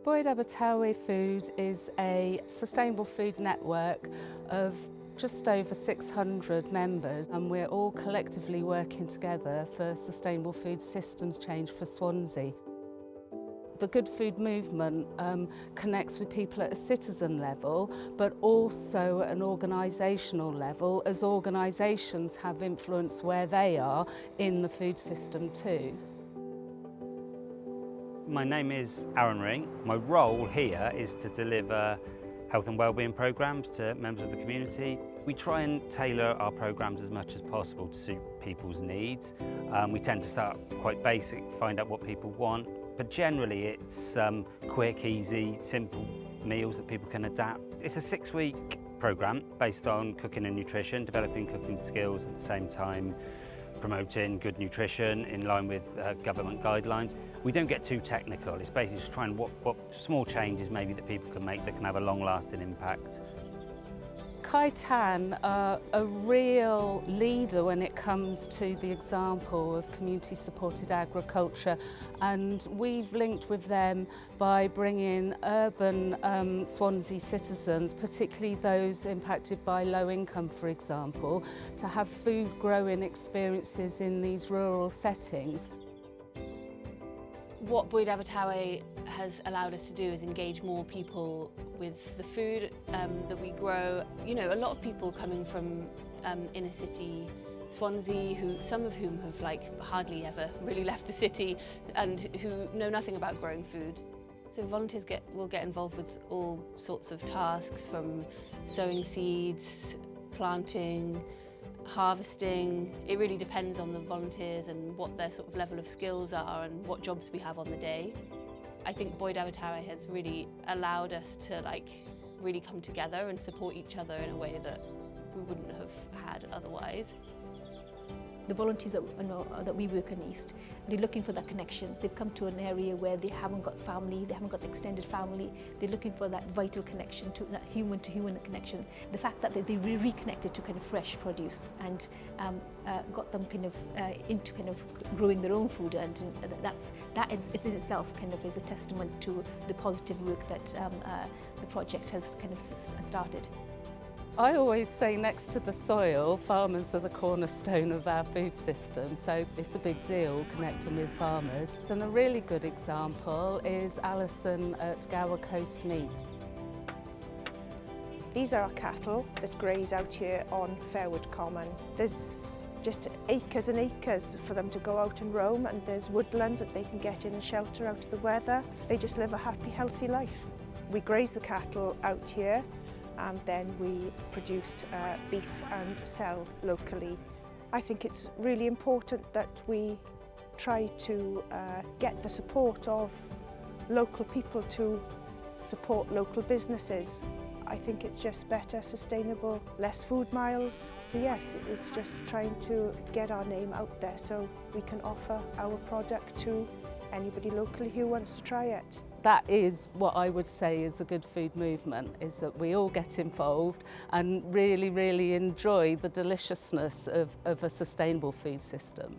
Bwyd Abertawe Food is a sustainable food network of just over 600 members, and we're all collectively working together for sustainable food systems change for Swansea. The Good Food movement connects with people at a citizen level, but also at an organisational level, as organisations have influence where they are in the food system too. My name is Aaron Ring. My role here is to deliver health and wellbeing programmes to members of the community. We try and tailor our programmes as much as possible to suit people's needs. We tend to start quite basic, find out what people want, but generally it's quick, easy, simple meals that people can adapt. It's a 6-week programme based on cooking and nutrition, developing cooking skills at the same time promoting good nutrition in line with government guidelines. We don't get too technical, it's basically just trying what small changes maybe that people can make that can have a long-lasting impact. Kaitan are a real leader when it comes to the example of community-supported agriculture, and we've linked with them by bringing urban Swansea citizens, particularly those impacted by low income, for example, to have food growing experiences in these rural settings. What Bwyd Abertawe has allowed us to do is engage more people with the food that we grow. You know, a lot of people coming from inner city Swansea, some of whom have hardly ever really left the city and who know nothing about growing food. So volunteers will get involved with all sorts of tasks, from sowing seeds, planting, harvesting. It really depends on the volunteers and what their sort of level of skills are and what jobs we have on the day. I think Bwyd Abertawe has really allowed us to really come together and support each other in a way that we wouldn't have had otherwise. The volunteers that we work in East, they're looking for that connection. They've come to an area where they haven't got family, they haven't got the extended family. They're looking for that vital connection, that human-to-human connection. The fact that they reconnected to kind of fresh produce and got them into growing their own food, and that in itself kind of is a testament to the positive work that the project has kind of started. I always say next to the soil, farmers are the cornerstone of our food system, so it's a big deal connecting with farmers. And a really good example is Alison at Gower Coast Meat. These are our cattle that graze out here on Fairwood Common. There's just acres and acres for them to go out and roam, and there's woodlands that they can get in and shelter out of the weather. They just live a happy, healthy life. We graze the cattle out here, and then we produce beef and sell locally. I think it's really important that we try to get the support of local people to support local businesses. I think it's just better, sustainable, less food miles. So yes, it's just trying to get our name out there so we can offer our product to anybody locally who wants to try it. That is what I would say is a good food movement, is that we all get involved and really, really enjoy the deliciousness of a sustainable food system.